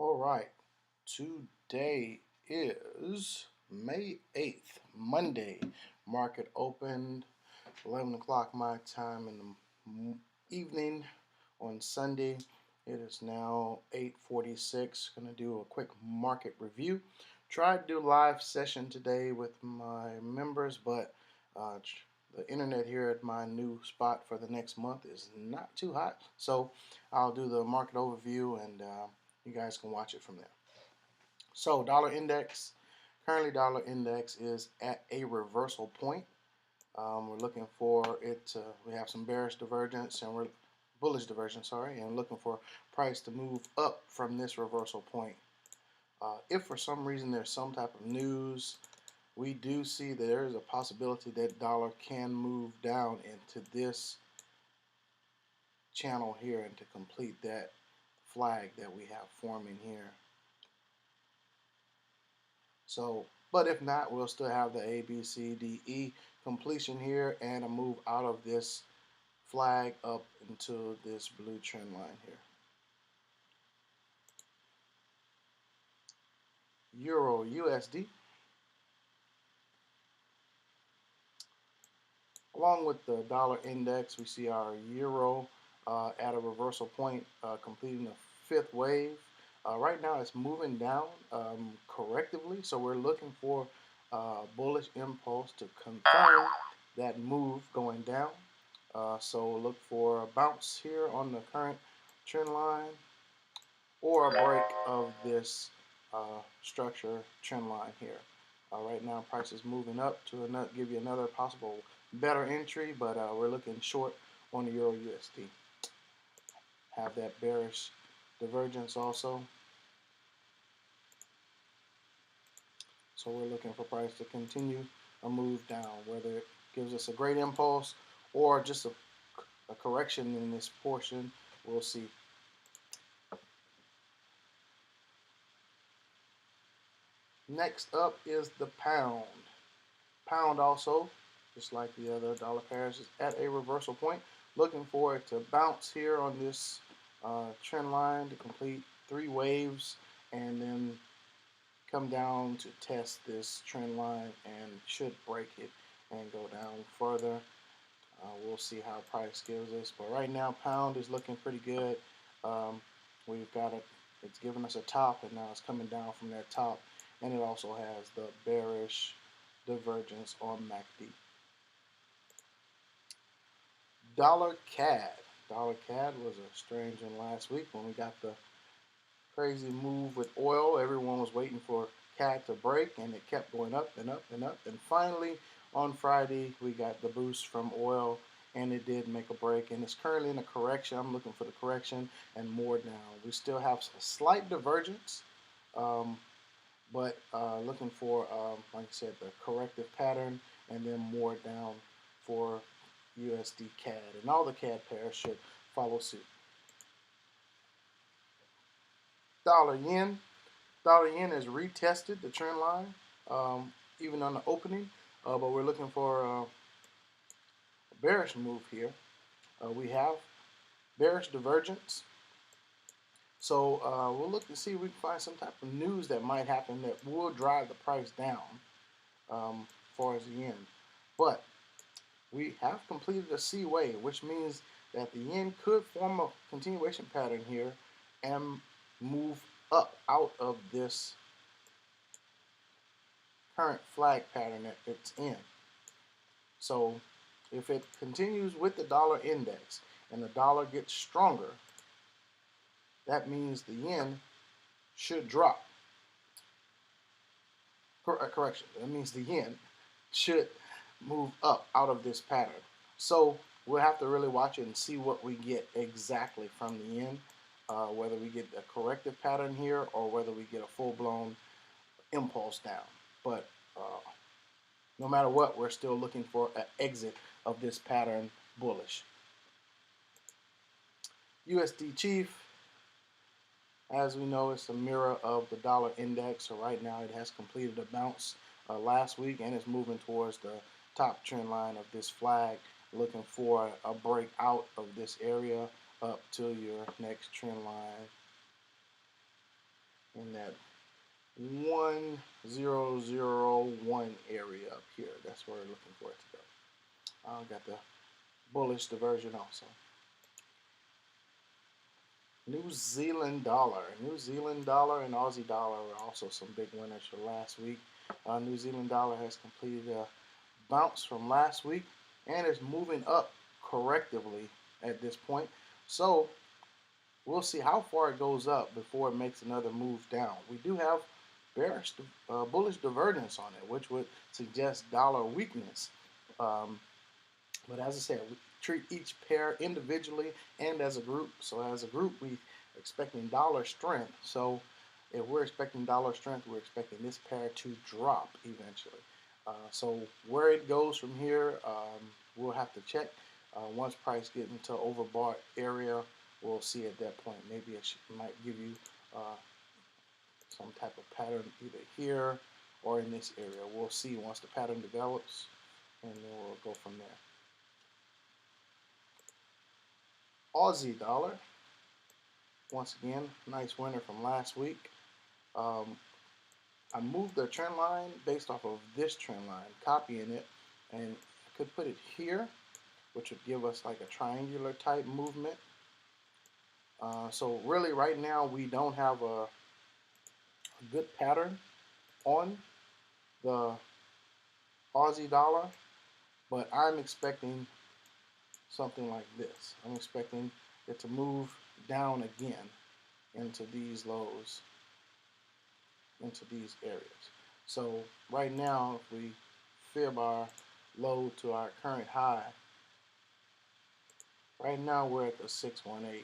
All right, today is May 8th, Monday. Market opened 11 o'clock my time in the evening on Sunday. It is now 8:46. Going to do a quick market review. Tried to do a live session today with my members, but uh, the internet here at my new spot for the next month is not too hot. So I'll do the market overview and you guys can watch it from there. So dollar index, currently dollar index is at a reversal point. We're looking for it to, we have some bearish divergence and we're bullish divergence, sorry, and looking for price to move up from this reversal point. If for some reason there's some type of news, we do see that there is a possibility that dollar can move down into this channel here and to complete that flag that we have forming here. So, but if not, we'll still have the A, B, C, D, E completion here and a move out of this flag up into this blue trend line here. Euro USD. Along with the dollar index, we see our euro at a reversal point, completing the fifth wave. Right now, it's moving down correctively, so we're looking for bullish impulse to confirm that move going down. So look for a bounce here on the current trend line or a break of this structure trend line here. Right now, price is moving up to give you another possible better entry, but we're looking short on the Euro USD. Have that bearish divergence also. So we're looking for price to continue a move down, whether it gives us a great impulse or just a correction in this portion. We'll see. Next up is the pound. Pound also, just like the other dollar pairs, is at a reversal point. Looking for it to bounce here on this trend line to complete three waves and then come down to test this trend line and should break it and go down further. We'll see how price gives us, but right now pound is looking pretty good. We've got it, it's given us a top and now it's coming down from that top, and it also has the bearish divergence on MACD. Dollar CAD. Dollar CAD was a strange one last week when we got the crazy move with oil. Everyone was waiting for CAD to break and it kept going up and up and up. And finally on Friday we got the boost from oil and it did make a break and it's currently in a correction. I'm looking for the correction and more down. We still have a slight divergence, but looking for, like I said, the corrective pattern and then more down for USD CAD, and all the CAD pairs should follow suit. Dollar yen. Dollar yen has retested the trend line, even on the opening, but we're looking for a bearish move here. We have bearish divergence, so we'll look to see if we can find some type of news that might happen that will drive the price down as far as the yen. But we have completed a C wave, which means that the yen could form a continuation pattern here and move up out of this current flag pattern that it's in. So if it continues with the dollar index and the dollar gets stronger, that means the yen should drop. Correction, that means the yen should move up out of this pattern. So we'll have to really watch it and see what we get exactly from the yen, whether we get a corrective pattern here or whether we get a full-blown impulse down. But no matter what, we're still looking for an exit of this pattern bullish. USD Chief, as we know, it's a mirror of the dollar index. So right now it has completed a bounce last week and is moving towards the top trend line of this flag, looking for a break out of this area up to your next trend line. 1001 area up here. That's where we're looking for it to go. I got the bullish diversion also. New Zealand dollar. New Zealand dollar and Aussie dollar are also some big winners for last week. New Zealand dollar has completed a bounce from last week and is moving up correctively at this point. So we'll see how far it goes up before it makes another move down. We do have bearish, bullish divergence on it, which would suggest dollar weakness. Um, but as I said, we treat each pair individually and as a group. So as a group, we are expecting dollar strength. So if we're expecting dollar strength, we're expecting this pair to drop eventually. So where it goes from here, we'll have to check. Once price gets into overbought area, we'll see at that point. Maybe it might give you some type of pattern either here or in this area. We'll see once the pattern develops, and then we'll go from there. Aussie dollar, once again, nice winner from last week. I moved the trend line based off of this trend line, copying it, and I could put it here, which would give us like a triangular type movement. So really right now we don't have a good pattern on the Aussie dollar, but I'm expecting something like this. I'm expecting it to move down again into these lows, into these areas. So right now, if we fib our low to our current high, right now we're at the 618.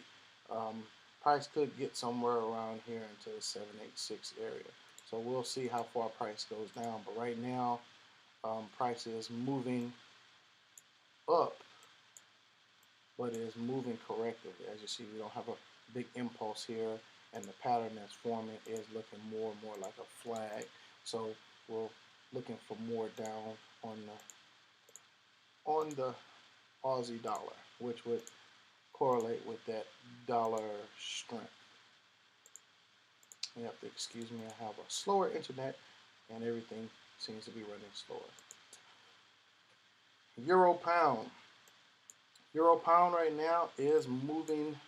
Price could get somewhere around here into the 786 area. So we'll see how far price goes down. But right now, price is moving up, but it is moving correctively. As you see, we don't have a big impulse here, and the pattern that's forming is looking more and more like a flag. So we're looking for more down on the Aussie dollar, which would correlate with that dollar strength. You have to excuse me, I have a slower internet and everything seems to be running slower. Euro pound. Euro pound right now is moving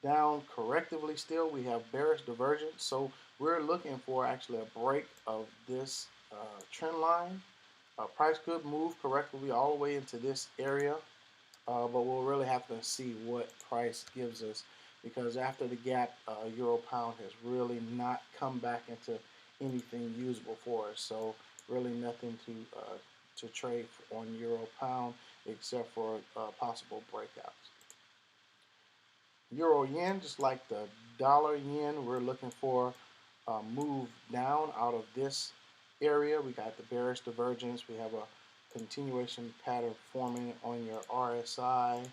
down correctively still. We have bearish divergence, so we're looking for actually a break of this trend line. Price could move correctly all the way into this area, but we'll really have to see what price gives us, because after the gap, Euro pound has really not come back into anything usable for us. So really nothing to trade on Euro pound except for possible breakouts. Euro yen, just like the dollar yen, we're looking for a move down out of this area. We got the bearish divergence. We have a continuation pattern forming on your RSI,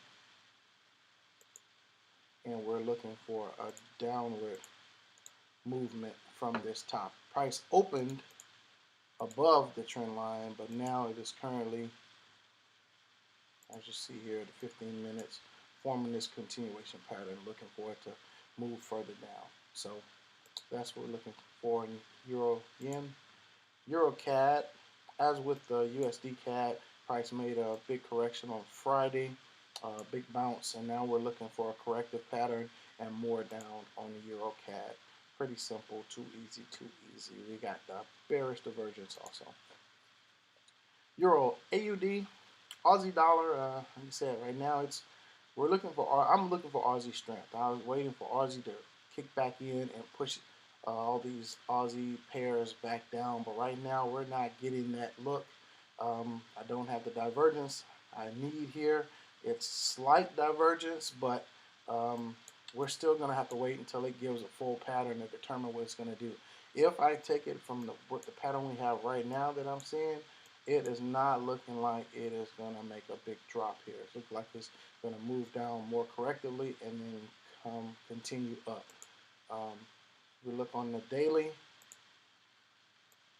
and we're looking for a downward movement from this top. Price opened above the trend line, but now it is currently, as you see here, the 15 minutes, forming this continuation pattern, looking for it to move further down. So that's what we're looking for in Euro yen. Euro CAD, as with the USD CAD, price made a big correction on Friday, big bounce, and now we're looking for a corrective pattern and more down on the Euro CAD. Pretty simple, too easy, too easy. We got the bearish divergence also. Euro AUD, Aussie dollar, like I said, right now I'm looking for Aussie strength. I was waiting for Aussie to kick back in and push all these Aussie pairs back down, but right now we're not getting that look. I don't have the divergence I need here. It's slight divergence, but we're still going to have to wait until it gives a full pattern to determine what it's going to do. If I take it from the pattern we have right now that I'm seeing, it is not looking like it is going to make a big drop here. It looks like it's going to move down more correctively and then continue up. We look on the daily.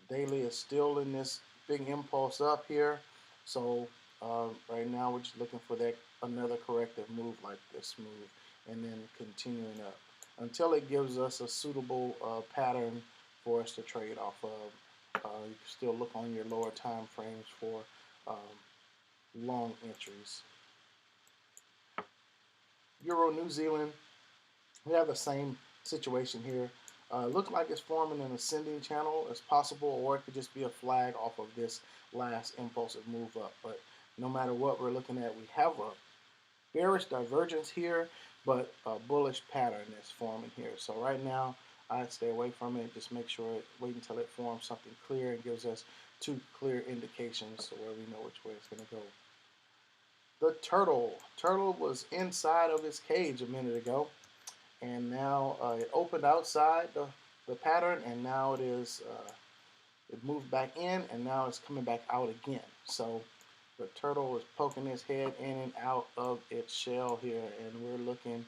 The daily is still in this big impulse up here. So right now we're just looking for that another corrective move like this move, and then continuing up until it gives us a suitable pattern for us to trade off of. You can still look on your lower time frames for long entries. Euro New Zealand, we have the same situation here. Looks like it's forming an ascending channel as possible, or it could just be a flag off of this last impulsive move up. But no matter what we're looking at, we have a bearish divergence here, but a bullish pattern is forming here. So right now, I'd stay away from it. Just make sure, wait until it forms something clear and gives us two clear indications so where we know which way it's going to go. The turtle was inside of its cage a minute ago, and now it opened outside the pattern, and now it moved back in, and now it's coming back out again. So the turtle is poking its head in and out of its shell here, and we're looking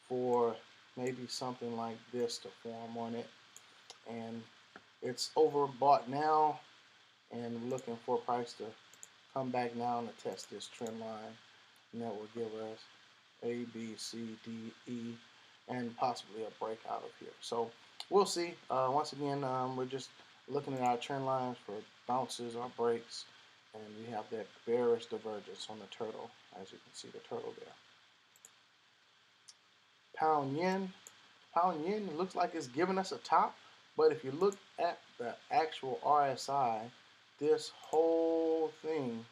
for maybe something like this to form on it. And it's overbought now, and we're looking for price to come back down to test this trend line, and that will give us A, B, C, D, E, and possibly a breakout of here. So we'll see. Once again, we're just looking at our trend lines for bounces or breaks, and we have that bearish divergence on the turtle, as you can see the turtle there. Pound yen looks like it's giving us a top, but if you look at the actual RSI, this whole thing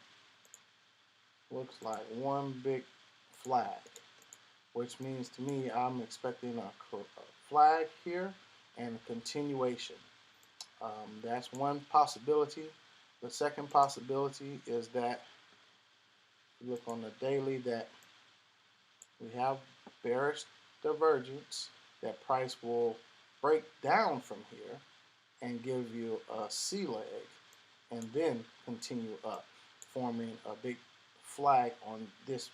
looks like one big flag, which means to me I'm expecting a flag here and a continuation. That's one possibility. The second possibility is that you look on the daily that we have bearish divergence, that price will break down from here and give you a C leg and then continue up, forming a big flag on this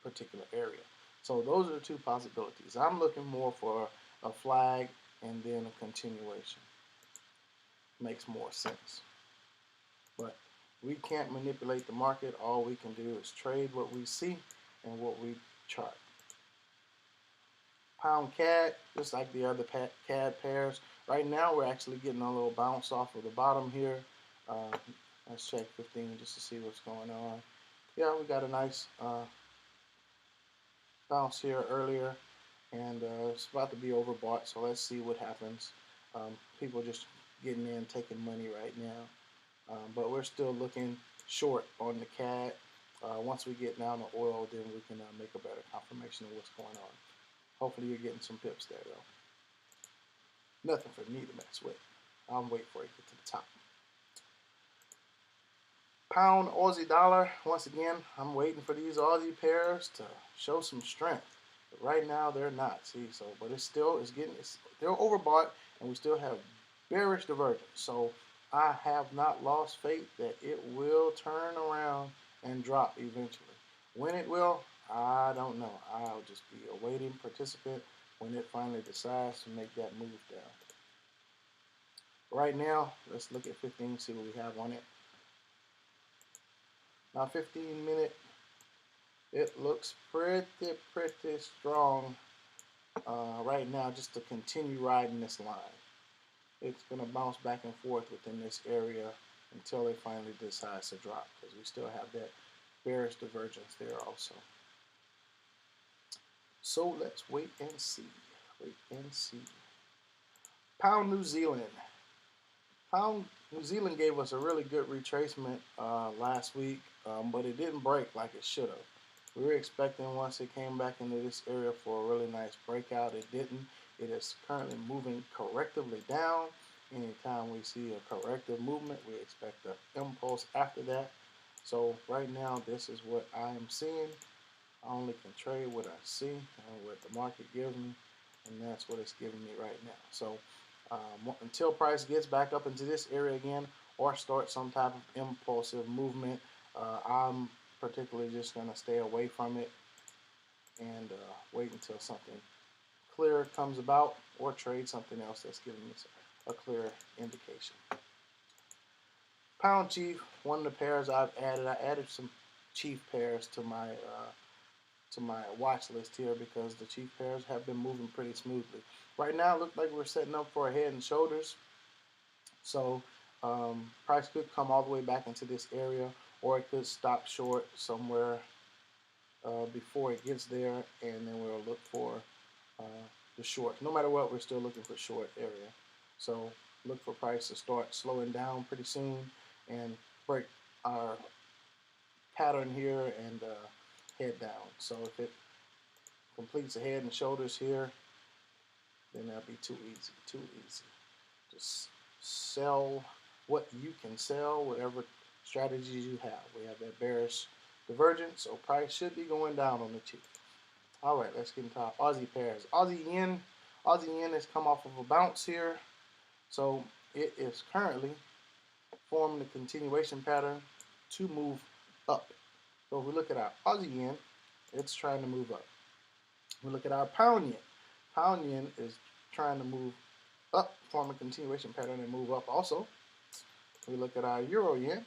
particular area. So those are the two possibilities. I'm looking more for a flag and then a continuation. Makes more sense. But we can't manipulate the market. All we can do is trade what we see and what we chart. Pound CAD, just like the other CAD pairs. Right now we're actually getting a little bounce off of the bottom here. Let's check 15 just to see what's going on. Yeah, we got a nice bounce here earlier, and it's about to be overbought, so let's see what happens. People just getting in, taking money right now, but we're still looking short on the CAD. Once we get down to oil, then we can make a better confirmation of what's going on. Hopefully you're getting some pips there, though. Nothing for me to mess with. I'll wait for it to get to the top. Pound Aussie dollar, once again, I'm waiting for these Aussie pairs to show some strength. But right now they're not. See, so but it's still they're overbought, and we still have bearish divergence. So I have not lost faith that it will turn around and drop eventually. When it will, I don't know. I'll just be a waiting participant when it finally decides to make that move down. Right now, let's look at 15, see what we have on it. Now 15-minute, it looks pretty strong right now, just to continue riding this line. It's going to bounce back and forth within this area until it finally decides to drop, because we still have that bearish divergence there also. So let's wait and see. Wait and see. Pound New Zealand. Pound New Zealand gave us a really good retracement last week, but it didn't break like it should have. We were expecting once it came back into this area for a really nice breakout. It didn't. It is currently moving correctively down. Anytime we see a corrective movement, we expect an impulse after that. So right now, this is what I am seeing. I only can trade what I see and what the market gives me, and that's what it's giving me right now. So until price gets back up into this area again or start some type of impulsive movement, I'm particularly just going to stay away from it and wait until something clear comes about, or trade something else that's giving me a clear indication. Pound Chief, one of the pairs I've added. I added some Chief pairs to my watch list here because the Chief pairs have been moving pretty smoothly. Right now, it looks like we're setting up for a head and shoulders. So price could come all the way back into this area, or it could stop short somewhere before it gets there, and then we'll look for uh, the short. No matter what, we're still looking for short area. So look for price to start slowing down pretty soon and break our pattern here and head down. So if it completes the head and shoulders here, then that'll be too easy, too easy. Just sell what you can sell, whatever strategies you have. We have that bearish divergence, so price should be going down on the cheap. All right, let's get into our Aussie pairs. Aussie yen has come off of a bounce here, so it is currently forming a continuation pattern to move up. So if we look at our Aussie yen, it's trying to move up. We look at our pound yen. Pound yen is trying to move up, form a continuation pattern and move up also. We look at our euro yen.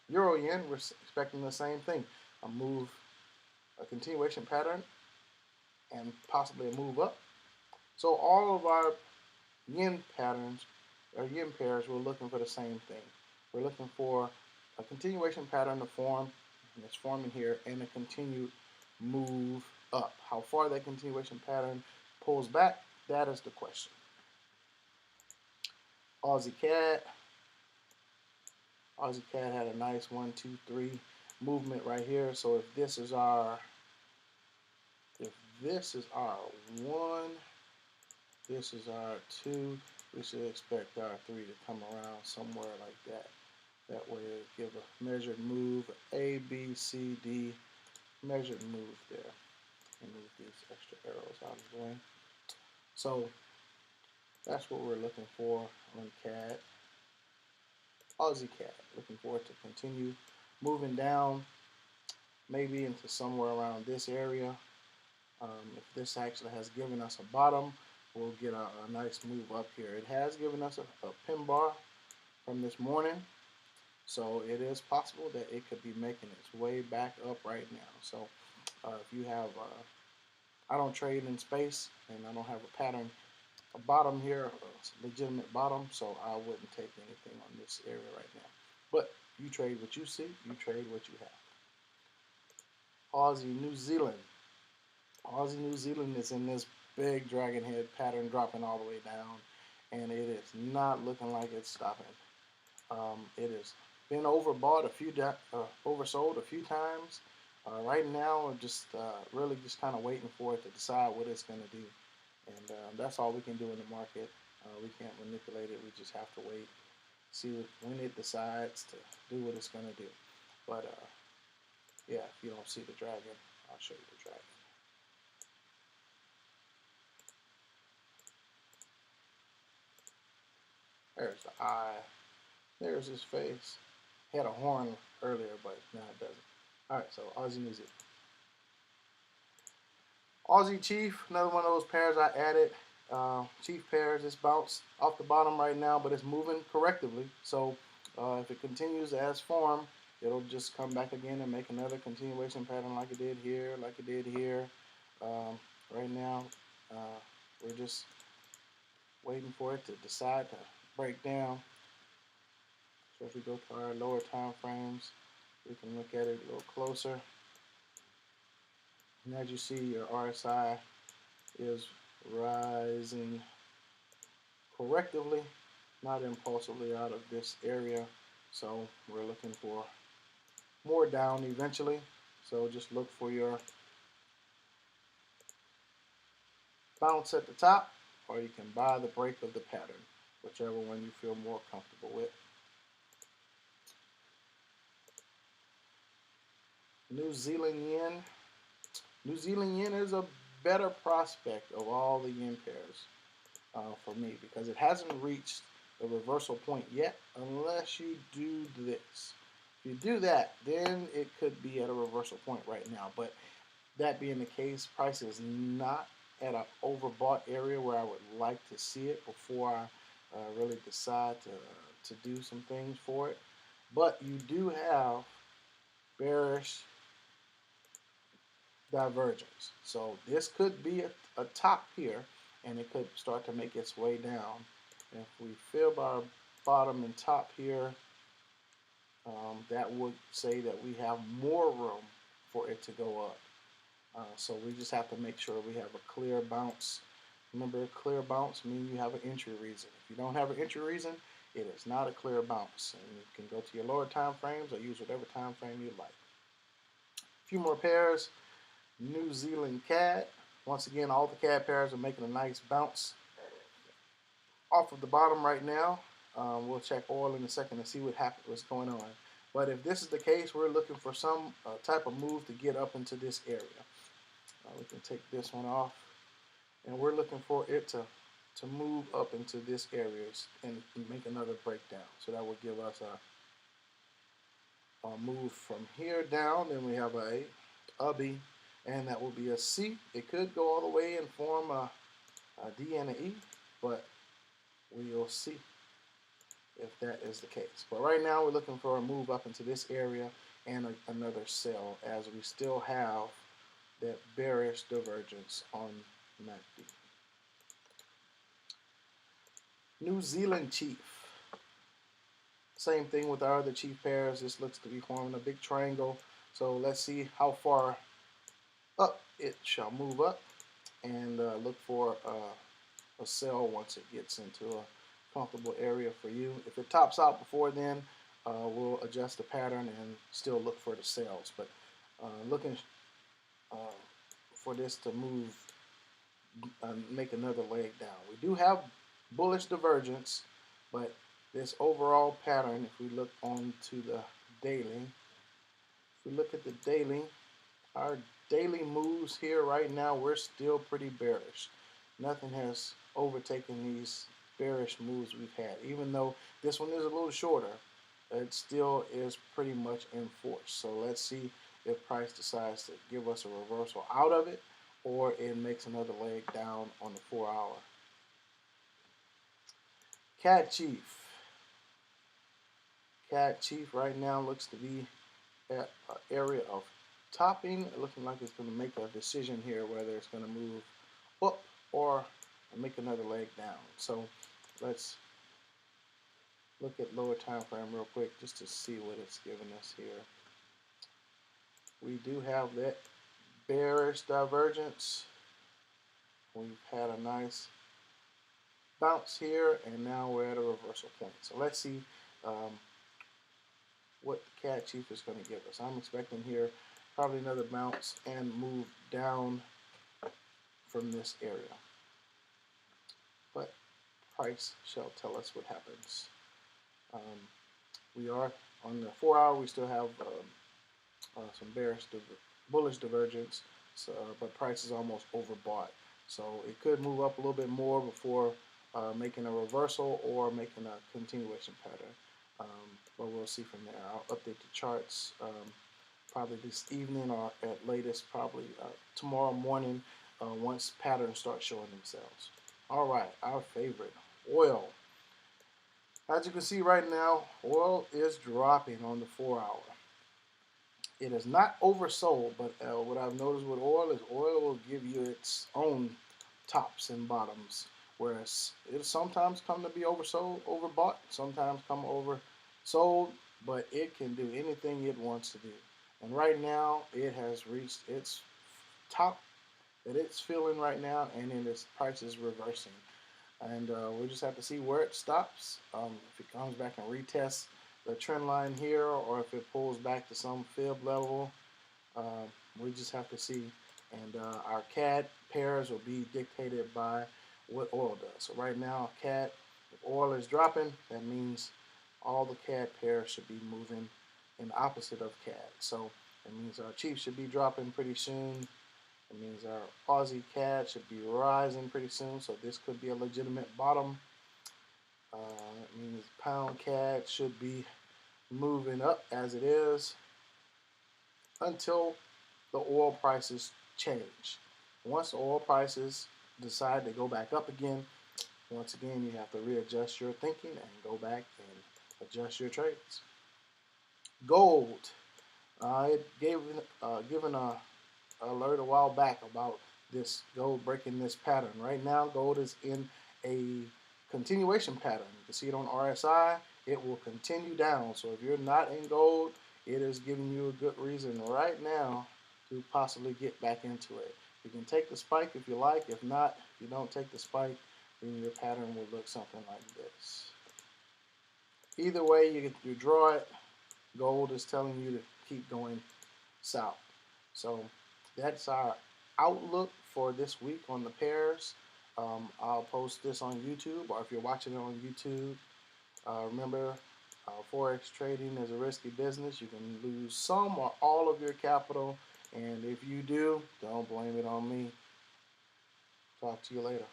Euro yen, we're expecting the same thing. A continuation pattern and possibly a move up. So all of our yen patterns, or yen pairs, we're looking for the same thing. We're looking for a continuation pattern to form, and it's forming here, and a continued move up. How far that continuation pattern pulls back, that is the question. Aussie CAD. Aussie CAD had a nice 1, 2, 3 movement right here. So if this is our 1, this is our 2, we should expect our 3 to come around somewhere like that. That way it'll give a measured move, A, B, C, D, measured move there. And move these extra arrows out of the way. So that's what we're looking for on CAD. Aussie CAD, looking for it to continue moving down, maybe into somewhere around this area. If this actually has given us a bottom, we'll get a nice move up here. It has given us a pin bar from this morning, so it is possible that it could be making its way back up right now. So if you have, I don't trade in space, and I don't have a pattern, a bottom here, a legitimate bottom, so I wouldn't take anything on this area right now. But you trade what you see, you trade what you have. Aussie New Zealand. Aussie New Zealand is in this big dragon head pattern dropping all the way down, and it is not looking like it's stopping. It has been overbought oversold a few times. Right now, I'm just really just kind of waiting for it to decide what it's going to do, and that's all we can do in the market. We can't manipulate it. We just have to wait, see when it decides to do what it's going to do. But yeah, if you don't see the dragon, I'll show you the dragon. There's the eye. There's his face. He had a horn earlier, but now it doesn't. Alright, so Aussie New Zealand. Aussie Chief, another one of those pairs I added. Chief pairs, it's bounced off the bottom right now, but it's moving correctively. So if it continues as formed, it'll just come back again and make another continuation pattern like it did here, like it did here. Right now, we're just waiting for it to decide to break down. So if we go to our lower time frames, we can look at it a little closer. And as you see, your RSI is rising correctively, not impulsively out of this area. So we're looking for more down eventually. So just look for your bounce at the top, or you can buy the break of the pattern, whichever one you feel more comfortable with. New Zealand yen. New Zealand yen is a better prospect of all the yen pairs for me, because it hasn't reached the reversal point yet unless you do this. If you do that, then it could be at a reversal point right now. But that being the case, price is not at an overbought area where I would like to see it before I really decide to do some things for it. But you do have bearish divergence. So this could be a top here, and it could start to make its way down. And if we fib our bottom and top here, that would say that we have more room for it to go up. So we just have to make sure we have a clear bounce. Remember, a clear bounce means you have an entry reason. If you don't have an entry reason, it is not a clear bounce. And you can go to your lower time frames or use whatever time frame you like. A few more pairs. New Zealand CAD. Once again, all the CAD pairs are making a nice bounce off of the bottom right now. We'll check oil in a second and see what's going on. But if this is the case, we're looking for some type of move to get up into this area. We can take this one off, and we're looking for it to move up into this area and make another breakdown. So that will give us a move from here down. Then we have a B, and that will be a C. It could go all the way and form a D and an E, but we will see if that is the case. But right now we're looking for a move up into this area and another sell, as we still have that bearish divergence on MACD. New Zealand Chief. Same thing with our other chief pairs. This looks to be forming a big triangle. So let's see how far up it shall move up, and look for a sell once it gets into a comfortable area for you. If it tops out before then, we'll adjust the pattern and still look for the sales. But looking for this to move, make another leg down. We do have bullish divergence, but this overall pattern, if we look on to the daily, if we look at the daily, our daily moves here right now, we're still pretty bearish. Nothing has overtaken these bearish moves we've had. Even though this one is a little shorter, it still is pretty much in force. So let's see if price decides to give us a reversal out of it, or it makes another leg down on the 4 hour. CAD Chief. CAD Chief right now looks to be at an area of topping, looking like it's going to make a decision here whether it's going to move up or make another leg down. So let's look at lower time frame real quick just to see what it's giving us here. We do have that bearish divergence. We've had a nice bounce here, and now we're at a reversal point. So let's see what the CAD Chief is going to give us. I'm expecting here probably another bounce and move down from this area. But price shall tell us what happens. We are on the 4 hour, we still have some bullish divergence, so, but price is almost overbought. So it could move up a little bit more before making a reversal or making a continuation pattern. But we'll see from there. I'll update the charts probably this evening, or at latest probably tomorrow morning once patterns start showing themselves. All right, our favorite, oil. As you can see right now, oil is dropping on the 4 hour. It is not oversold, but what I've noticed with oil is oil will give you its own tops and bottoms, whereas it sometimes come to be oversold, overbought, sometimes come oversold, but it can do anything it wants to do. And right now, it has reached its top that it's feeling right now, and then its price is reversing. And we'll just have to see where it stops. If it comes back and retests the trend line here, or if it pulls back to some fib level, we just have to see. And our CAD pairs will be dictated by what oil does. So right now, CAD, if oil is dropping, that means all the CAD pairs should be moving in the opposite of CAD. So that means our Chief should be dropping pretty soon. It means our Aussie CAD should be rising pretty soon. So this could be a legitimate bottom. It means pound CAD should be moving up as it is until the oil prices change. Once the oil prices decide to go back up again, once again you have to readjust your thinking and go back and adjust your trades. Gold. It given a alert a while back about this gold breaking this pattern. Right now, gold is in a continuation pattern. You can see it on RSI. It will continue down. So if you're not in gold, it is giving you a good reason right now to possibly get back into it. You can take the spike if you like. If not, if you don't take the spike, then your pattern will look something like this. Either way, you draw it. Gold is telling you to keep going south. So that's our outlook for this week on the pairs. I'll post this on YouTube, or if you're watching it on YouTube, remember, Forex trading is a risky business. You can lose some or all of your capital, and if you do, don't blame it on me. Talk to you later.